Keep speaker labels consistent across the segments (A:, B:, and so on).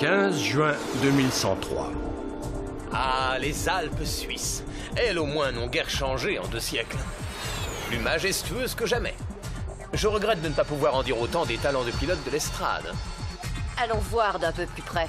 A: 15 juin 2103.
B: Ah, les Alpes suisses. Elles au moins n'ont guère changé en 2 siècles. Plus majestueuses que jamais. Je regrette de ne pas pouvoir en dire autant des talents de pilote de l'estrade.
C: Allons voir d'un peu plus près.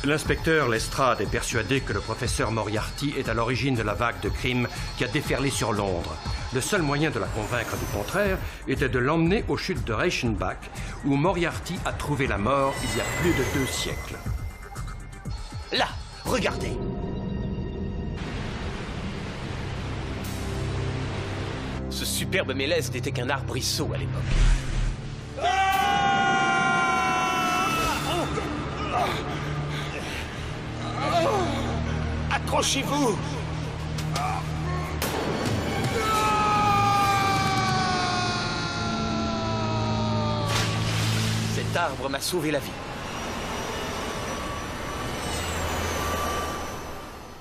A: L'inspecteur Lestrade est persuadé que le professeur Moriarty est à l'origine de la vague de crimes qui a déferlé sur Londres. Le seul moyen de la convaincre du contraire était de l'emmener aux chutes de Reichenbach, où Moriarty a trouvé la mort il y a plus de 2 siècles.
B: Là, regardez. Ce superbe mélèze n'était qu'un arbrisseau à l'époque. Accrochez-vous! Cet arbre m'a sauvé la vie.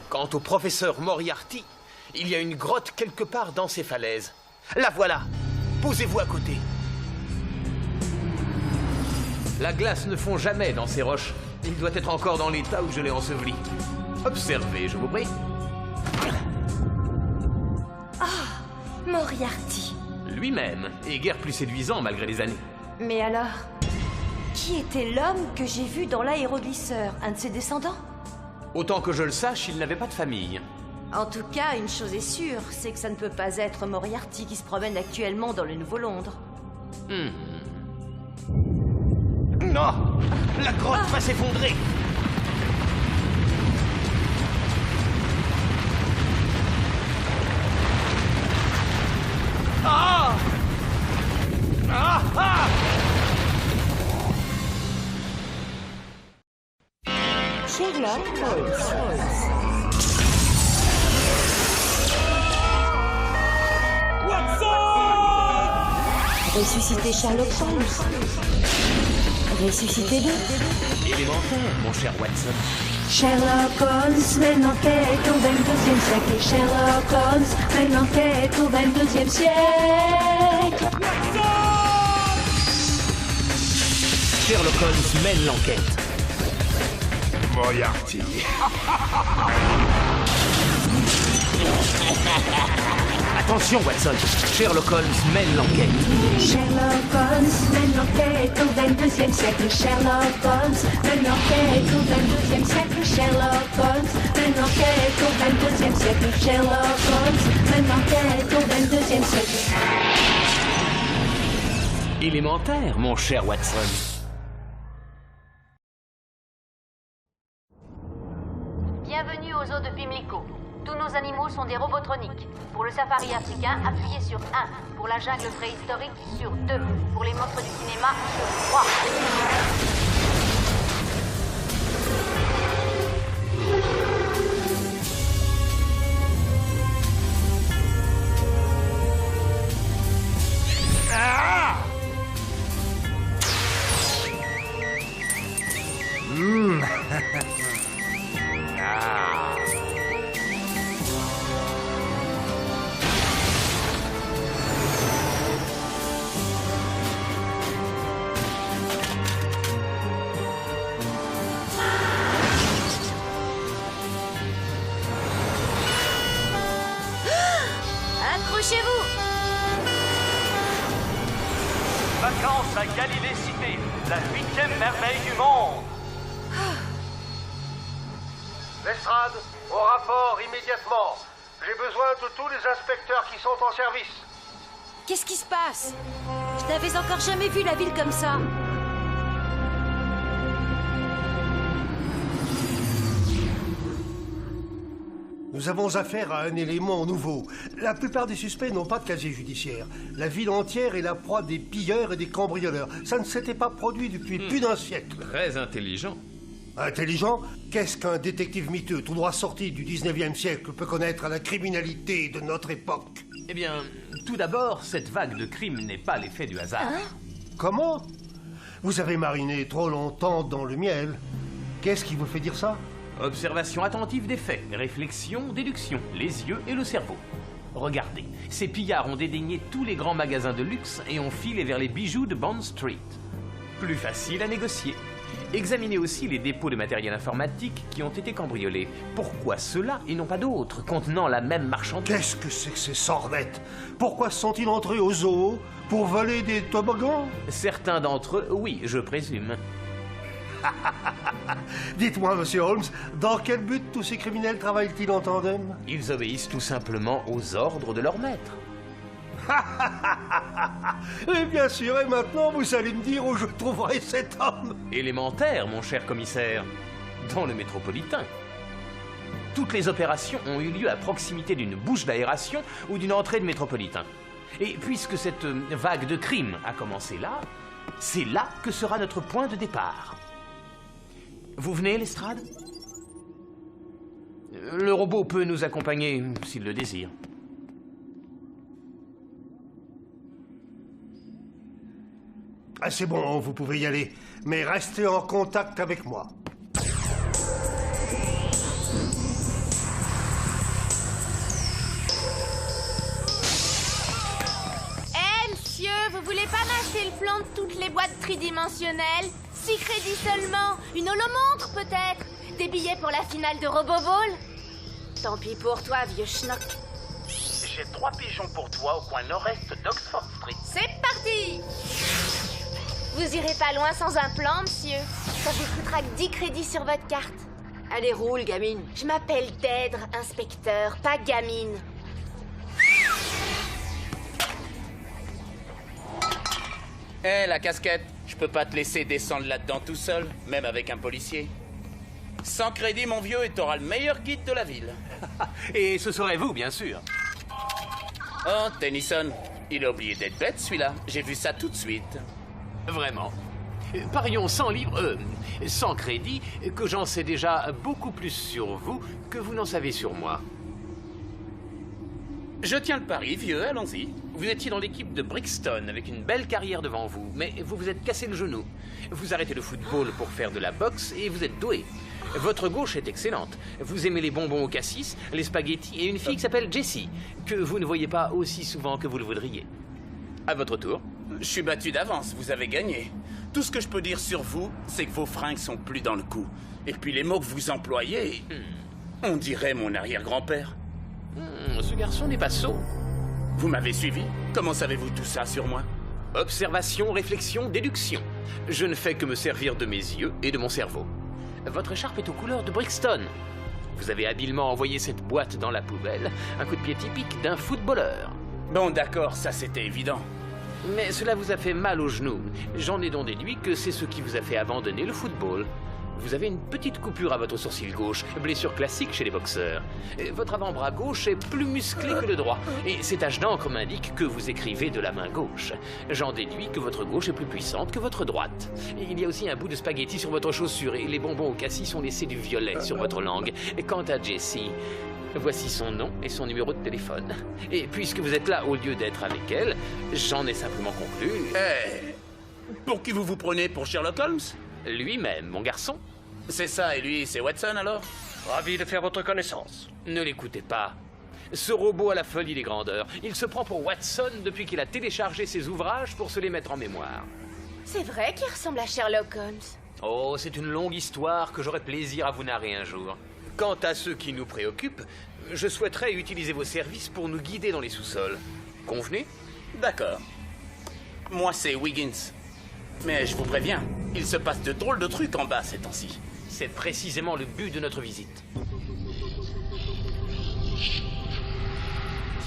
B: Quant au professeur Moriarty, il y a une grotte quelque part dans ces falaises. La voilà! Posez-vous à côté. La glace ne fond jamais dans ces roches. Il doit être encore dans l'état où je l'ai enseveli. Observez, je vous prie.
C: Ah, Moriarty.
B: Lui-même, et guère plus séduisant malgré les années.
C: Mais alors, qui était l'homme que j'ai vu dans l'aéroglisseur? Un de ses descendants?
B: Autant que je le sache, il n'avait pas de famille.
C: En tout cas, une chose est sûre, c'est que ça ne peut pas être Moriarty qui se promène actuellement dans le Nouveau-Londres.
B: Non! La grotte va s'effondrer! Ah! Ah! Ah!
C: Sherlock Holmes. Ressusciter Sherlock Holmes. Ressuscitez-le.
B: Élémentaire, mon cher Watson.
D: Sherlock Holmes mène l'enquête au 22e siècle. Et Sherlock Holmes mène l'enquête au 22e siècle.
B: Sherlock Holmes mène l'enquête.
E: Moriarty.
B: Attention, Watson. Sherlock Holmes mène l'enquête.
D: Sherlock Holmes mène l'enquête au 22e siècle. Sherlock Holmes mène l'enquête au 22e siècle. Sherlock Holmes mène l'enquête au 22e siècle. Sherlock Holmes mène l'enquête au 22e siècle.
B: Élémentaire, mon cher Watson.
F: Bienvenue aux eaux de Pimlico. Tous nos animaux sont des robotroniques. Pour le safari africain, appuyez sur 1. Pour la jungle préhistorique, sur 2. Pour les monstres du cinéma, sur 3.
C: Accrochez-vous!
G: Vacances à Galilée Cité, la 8e merveille du monde.
H: Lestrade, au rapport immédiatement. J'ai besoin de tous les inspecteurs qui sont en service.
C: Qu'est-ce qui se passe? Je n'avais encore jamais vu la ville comme ça.
H: Nous avons affaire à un élément nouveau. La plupart des suspects n'ont pas de casier judiciaire. La ville entière est la proie des pilleurs et des cambrioleurs. Ça ne s'était pas produit depuis plus d'un siècle.
A: Très intelligent.
H: Intelligent? Qu'est-ce qu'un détective miteux, tout droit sorti du 19e siècle, peut connaître à la criminalité de notre époque?
B: Eh bien, tout d'abord, cette vague de crimes n'est pas l'effet du hasard.
H: Comment? Vous avez mariné trop longtemps dans le miel. Qu'est-ce qui vous fait dire ça?
B: Observation attentive des faits, réflexion, déduction, les yeux et le cerveau. Regardez, ces pillards ont dédaigné tous les grands magasins de luxe et ont filé vers les bijoux de Bond Street. Plus facile à négocier. Examinez aussi les dépôts de matériel informatique qui ont été cambriolés. Pourquoi ceux-là et non pas d'autres, contenant la même marchandise?
H: Qu'est-ce que c'est que ces sornettes? Pourquoi sont-ils entrés au zoo? Pour voler des toboggans?
B: Certains d'entre eux, oui, je présume.
H: Dites-moi, monsieur Holmes, dans quel but tous ces criminels travaillent-ils en tandem?
B: Ils obéissent tout simplement aux ordres de leur maître.
H: Et bien sûr, et maintenant vous allez me dire où je trouverai cet homme.
B: Élémentaire, mon cher commissaire. Dans le métropolitain. Toutes les opérations ont eu lieu à proximité d'une bouche d'aération ou d'une entrée de métropolitain. Et puisque cette vague de crimes a commencé là, c'est là que sera notre point de départ. Vous venez, Lestrade? Le robot peut nous accompagner s'il le désire.
H: Ah, c'est bon, vous pouvez y aller, mais restez en contact avec moi.
E: Monsieur, vous voulez pas m'acheter le plan de toutes les boîtes tridimensionnelles? 6 crédits seulement. Une holomontre, peut-être? Des billets pour la finale de Roboball? Tant pis pour toi, vieux schnock.
G: J'ai 3 pigeons pour toi au coin nord-est d'Oxford Street.
E: C'est parti! Vous irez pas loin sans un plan, monsieur. Ça vous coûtera que 10 crédits sur votre carte.
C: Allez, roule, gamine.
E: Je m'appelle Dèdre, inspecteur, pas gamine.
I: Hé, la casquette, je peux pas te laisser descendre là-dedans tout seul, même avec un policier. 100 crédits, mon vieux, et t'auras le meilleur guide de la ville.
B: Et ce serez vous, bien sûr.
I: Oh, Tennyson, il a oublié d'être bête, celui-là. J'ai vu ça tout de suite.
B: Vraiment. Parions 100 livres, 100 crédits, que j'en sais déjà beaucoup plus sur vous que vous n'en savez sur moi.
I: Je tiens le pari, vieux, allons-y.
B: Vous étiez dans l'équipe de Brixton avec une belle carrière devant vous, mais vous vous êtes cassé le genou. Vous arrêtez le football pour faire de la boxe et vous êtes doué. Votre gauche est excellente. Vous aimez les bonbons au cassis, les spaghettis et une fille qui s'appelle Jessie, que vous ne voyez pas aussi souvent que vous le voudriez. À votre tour.
I: Je suis battu d'avance, vous avez gagné. Tout ce que je peux dire sur vous, c'est que vos fringues sont plus dans le coup. Et puis les mots que vous employez, on dirait mon arrière-grand-père.
B: Ce garçon n'est pas sot.
I: Vous m'avez suivi? Comment savez-vous tout ça sur moi?
B: Observation, réflexion, déduction. Je ne fais que me servir de mes yeux et de mon cerveau. Votre écharpe est aux couleurs de Brixton. Vous avez habilement envoyé cette boîte dans la poubelle, un coup de pied typique d'un footballeur.
I: Bon, d'accord, ça c'était évident.
B: Mais cela vous a fait mal au genou. J'en ai donc déduit que c'est ce qui vous a fait abandonner le football. Vous avez une petite coupure à votre sourcil gauche, blessure classique chez les boxeurs. Votre avant-bras gauche est plus musclé que le droit, et ces taches d'encre m'indiquent que vous écrivez de la main gauche. J'en déduis que votre gauche est plus puissante que votre droite. Il y a aussi un bout de spaghetti sur votre chaussure, et les bonbons au cassis ont laissé du violet sur votre langue. Et quant à Jessie, voici son nom et son numéro de téléphone. Et puisque vous êtes là au lieu d'être avec elle, j'en ai simplement conclu...
I: Pour qui vous vous prenez, pour Sherlock Holmes?
B: Lui-même, mon garçon.
I: C'est ça, et lui, c'est Watson alors?
A: Ravi de faire votre connaissance.
B: Ne l'écoutez pas. Ce robot a la folie des grandeurs. Il se prend pour Watson depuis qu'il a téléchargé ses ouvrages pour se les mettre en mémoire.
E: C'est vrai qu'il ressemble à Sherlock Holmes.
B: Oh, c'est une longue histoire que j'aurai plaisir à vous narrer un jour. Quant à ceux qui nous préoccupent, je souhaiterais utiliser vos services pour nous guider dans les sous-sols. Convenez?
I: D'accord. Moi, c'est Wiggins. Mais je vous préviens, il se passe de drôles de trucs en bas ces temps-ci.
B: C'est précisément le but de notre visite.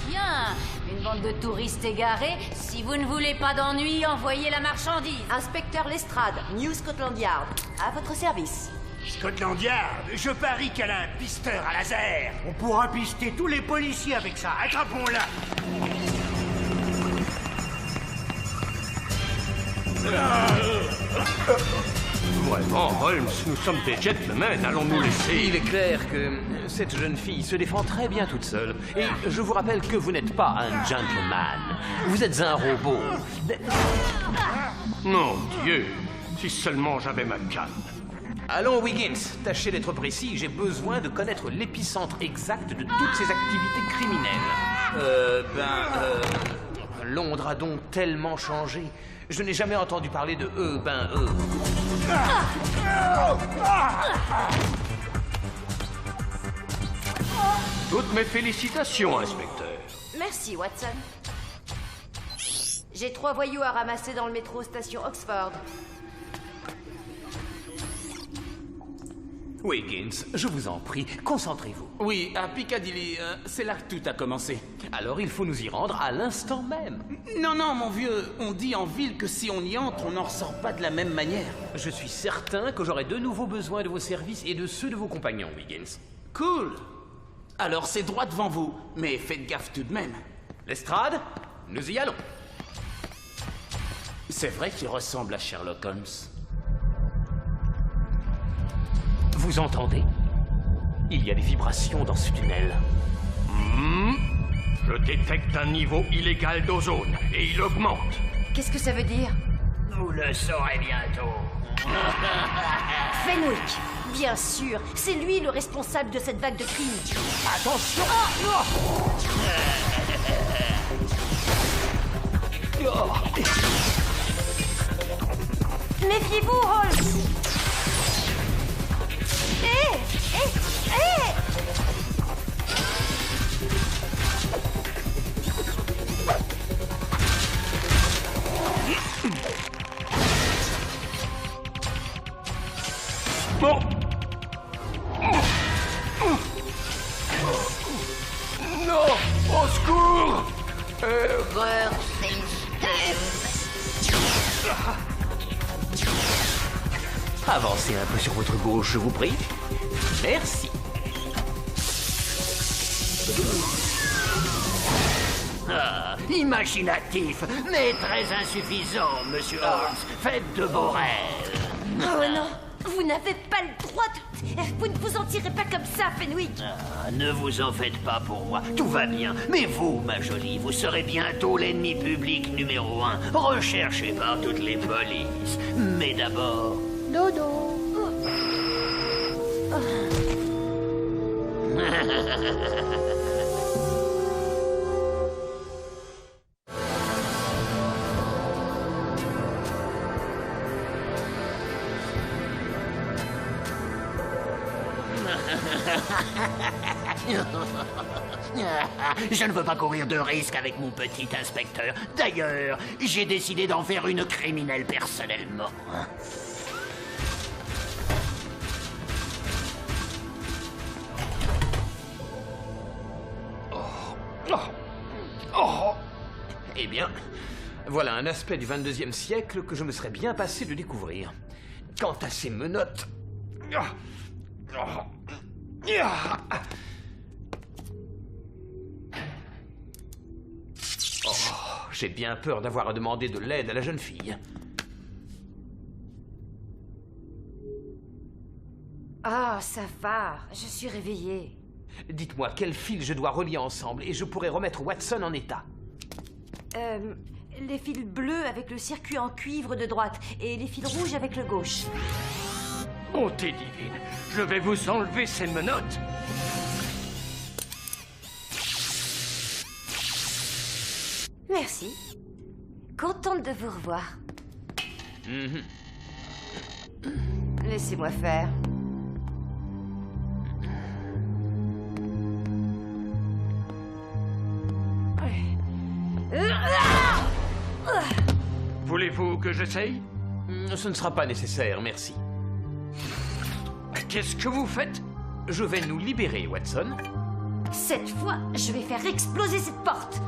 C: Tiens, une bande de touristes égarés. Si vous ne voulez pas d'ennui, envoyez la marchandise. Inspecteur Lestrade, New Scotland Yard, à votre service.
J: Scotland Yard, je parie qu'elle a un pisteur à laser. On pourra pister tous les policiers avec ça. Attrapons-la.
A: Vraiment, Holmes, nous sommes des gentlemen, allons-nous laisser...
B: Il est clair que cette jeune fille se défend très bien toute seule. Et je vous rappelle que vous n'êtes pas un gentleman. Vous êtes un robot.
A: Mon Dieu, si seulement j'avais ma canne.
B: Allons, Wiggins, tâchez d'être précis. J'ai besoin de connaître l'épicentre exact de toutes ces activités criminelles. Londres a donc tellement changé. Je n'ai jamais entendu parler de
A: Toutes mes félicitations, inspecteur.
C: Merci, Watson. J'ai 3 voyous à ramasser dans le métro station Oxford.
K: Wiggins, je vous en prie, concentrez-vous.
I: Oui, à Piccadilly, c'est là que tout a commencé.
K: Alors il faut nous y rendre à l'instant même.
I: Non, non, mon vieux, on dit en ville que si on y entre, on n'en ressort pas de la même manière.
K: Je suis certain que j'aurai de nouveau besoin de vos services et de ceux de vos compagnons, Wiggins.
I: Cool. Alors c'est droit devant vous, mais faites gaffe tout de même.
K: Lestrade, nous y allons.
I: C'est vrai qu'il ressemble à Sherlock Holmes.
K: Vous entendez? Il y a des vibrations dans ce tunnel.
A: Je détecte un niveau illégal d'ozone et il augmente.
C: Qu'est-ce que ça veut dire?
J: Vous le saurez bientôt.
C: Fenwick! Bien sûr, c'est lui le responsable de cette vague de crime.
J: Attention!
C: Méfiez-vous, Holmes! Hé! Hé! Hé!
A: Bon. Non! Au secours!
F: Horreur système.
K: Avancez un peu sur votre gauche, je vous prie. Merci.
J: Ah, imaginatif, mais très insuffisant, monsieur Holmes. Faites de beaux rêves.
C: Oh non! Vous n'avez pas le droit de... Vous ne vous en tirez pas comme ça, Fenwick!
J: Ah, ne vous en faites pas pour moi, tout va bien. Mais vous, ma jolie, vous serez bientôt l'ennemi public numéro 1, recherché par toutes les polices. Mais d'abord... Dodo. Je ne veux pas courir de risque avec mon petit inspecteur. D'ailleurs, j'ai décidé d'en faire une criminelle personnellement.
K: Eh bien, voilà un aspect du 22e siècle que je me serais bien passé de découvrir. Quant à ces menottes... Oh, j'ai bien peur d'avoir à demander de l'aide à la jeune fille.
C: Ah, ça va, je suis réveillée.
K: Dites-moi quel fil je dois relier ensemble et je pourrai remettre Watson en état.
C: Les fils bleus avec le circuit en cuivre de droite et les fils rouges avec le gauche.
A: Bonté divine, je vais vous enlever ces menottes.
C: Merci. Contente de vous revoir. Laissez-moi faire.
A: Voulez-vous que j'essaye?
K: Ce ne sera pas nécessaire, merci.
A: Qu'est-ce que vous faites?
K: Je vais nous libérer, Watson.
C: Cette fois, je vais faire exploser cette porte.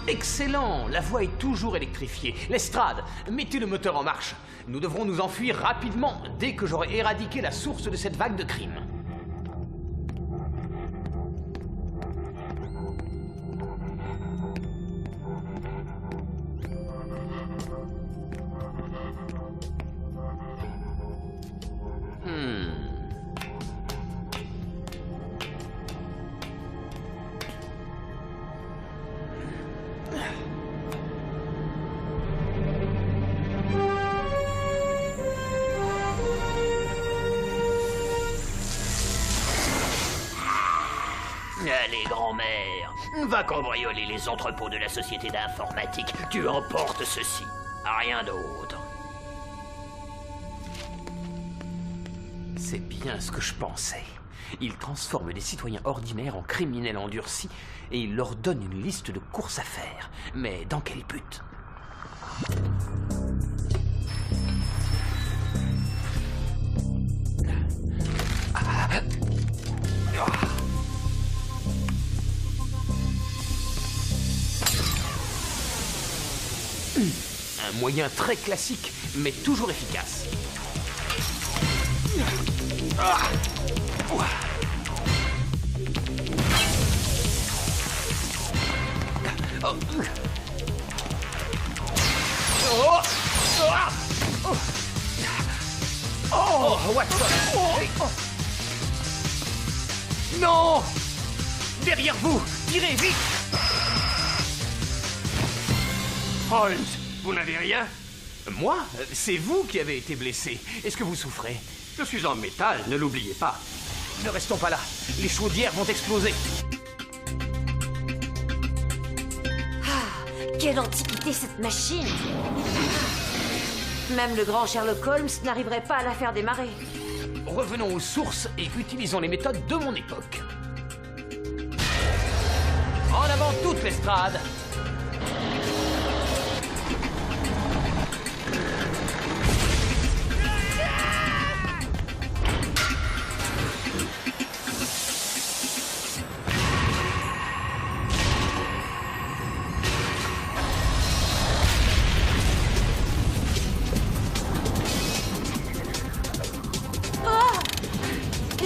K: Excellent! La voie est toujours électrifiée. Lestrade, mettez le moteur en marche. Nous devrons nous enfuir rapidement dès que j'aurai éradiqué la source de cette vague de crime.
J: Allez, grand-mère, va cambrioler les entrepôts de la société d'informatique. Tu emportes ceci, rien d'autre.
K: C'est bien ce que je pensais. Il transforme les citoyens ordinaires en criminels endurcis et il leur donne une liste de courses à faire. Mais dans quel but? Un moyen très classique, mais toujours efficace. Oh, Watson! Non! Derrière vous! Tirez vite!
A: Holmes, vous n'avez rien?
K: Moi? C'est vous qui avez été blessé. Est-ce que vous souffrez?
A: Je suis en métal, ne l'oubliez pas.
K: Ne restons pas là. Les chaudières vont exploser.
C: Quelle antiquité cette machine! Même le grand Sherlock Holmes n'arriverait pas à la faire démarrer.
K: Revenons aux sources et utilisons les méthodes de mon époque. En avant toute l'estrade!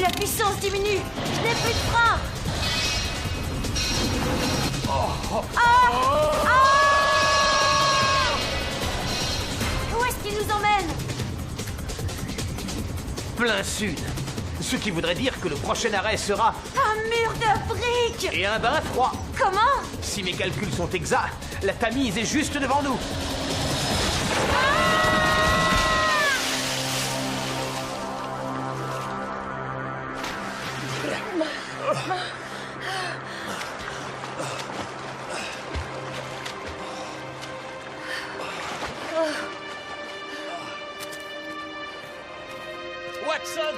C: La puissance diminue! Je n'ai plus de frein! Où est-ce qu'il nous emmène?
K: Plein sud. Ce qui voudrait dire que le prochain arrêt sera...
C: Un mur de briques!
K: Et un bain froid.
C: Comment?
K: Si mes calculs sont exacts, la Tamise est juste devant nous. Watson!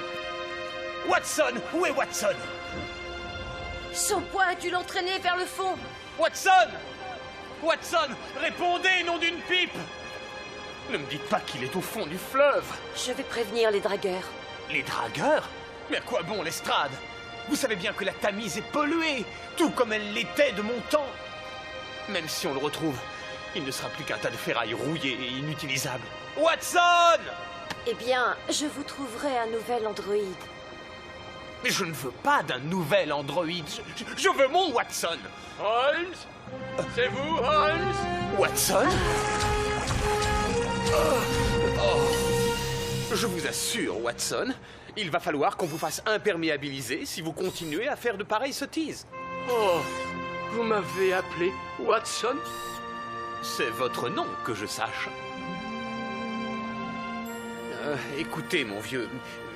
K: Watson! Où est Watson?
C: Son poing a dû l'entraîner vers le fond.
K: Watson! Watson! Répondez, nom d'une pipe! Ne me dites pas qu'il est au fond du fleuve.
C: Je vais prévenir les dragueurs.
K: Les dragueurs? Mais à quoi bon l'estrade? Vous savez bien que la Tamise est polluée, tout comme elle l'était de mon temps. Même si on le retrouve, il ne sera plus qu'un tas de ferrailles rouillées et inutilisables. Watson!
C: Eh bien, je vous trouverai un nouvel androïde.
K: Mais je ne veux pas d'un nouvel androïde. Je veux mon Watson.
A: Holmes? C'est vous, Holmes?
K: Watson? Je vous assure, Watson, il va falloir qu'on vous fasse imperméabiliser si vous continuez à faire de pareilles sottises.
A: Oh, vous m'avez appelé Watson?
K: C'est votre nom, que je sache. Écoutez, mon vieux,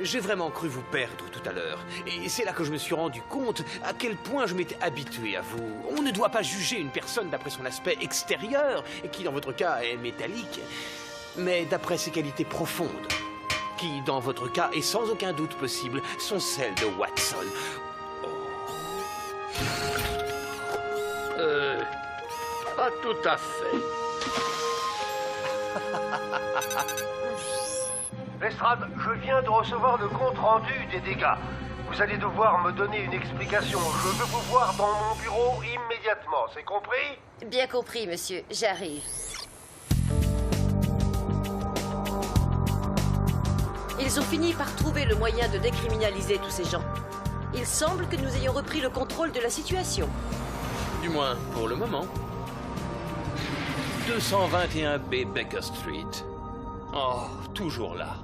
K: j'ai vraiment cru vous perdre tout à l'heure. Et c'est là que je me suis rendu compte à quel point je m'étais habitué à vous. On ne doit pas juger une personne d'après son aspect extérieur, qui dans votre cas est métallique, mais d'après ses qualités profondes, qui dans votre cas, et sans aucun doute possible, sont celles de Watson.
A: Pas tout à fait.
H: Lestrade, je viens de recevoir le compte-rendu des dégâts. Vous allez devoir me donner une explication. Je veux vous voir dans mon bureau immédiatement, c'est compris?
C: Bien compris, monsieur. J'arrive. Ils ont fini par trouver le moyen de décriminaliser tous ces gens. Il semble que nous ayons repris le contrôle de la situation.
K: Du moins, pour le moment. 221B Baker Street. Oh, toujours là.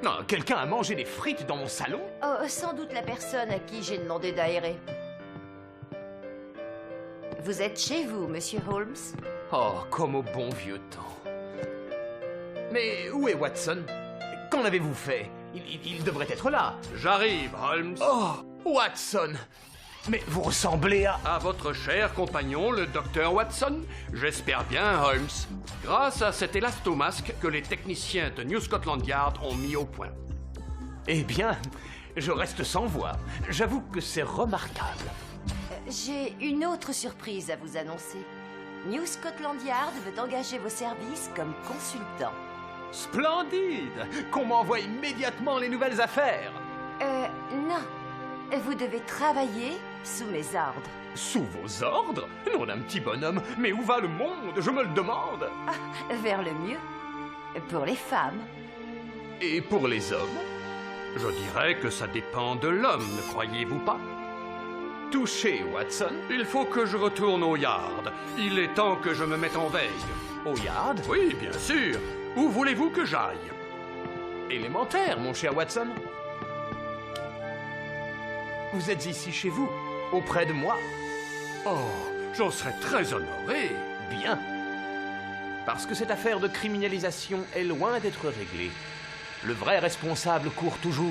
K: Non, quelqu'un a mangé des frites dans mon salon?
C: Oh, sans doute la personne à qui j'ai demandé d'aérer. Vous êtes chez vous, monsieur Holmes?
K: Oh, comme au bon vieux temps.
B: Mais où est Watson? Qu'en avez-vous fait? Il devrait être là.
A: J'arrive, Holmes.
B: Oh, Watson! Mais vous ressemblez
A: à votre cher compagnon, le docteur Watson. J'espère bien, Holmes. Grâce à cet élastomasque que les techniciens de New Scotland Yard ont mis au point.
B: Eh bien, je reste sans voix. J'avoue que c'est remarquable.
C: J'ai une autre surprise à vous annoncer. New Scotland Yard veut engager vos services comme consultant.
B: Splendide! Qu'on m'envoie immédiatement les nouvelles affaires.
C: Non. Vous devez travailler sous mes ordres.
B: Sous vos ordres? Non, d'un petit bonhomme. Mais où va le monde? Je me le demande.
C: Vers le mieux. Pour les femmes.
B: Et pour les hommes?
A: Je dirais que ça dépend de l'homme, ne croyez-vous pas?
B: Touché, Watson.
A: Il faut que je retourne au yard. Il est temps que je me mette en veille.
B: Au yard?
A: Oui, bien sûr. Où voulez-vous que j'aille?
B: Élémentaire, mon cher Watson. Vous êtes ici chez vous, auprès de moi.
A: Oh, j'en serais très honoré.
B: Bien. Parce que cette affaire de criminalisation est loin d'être réglée. Le vrai responsable court toujours.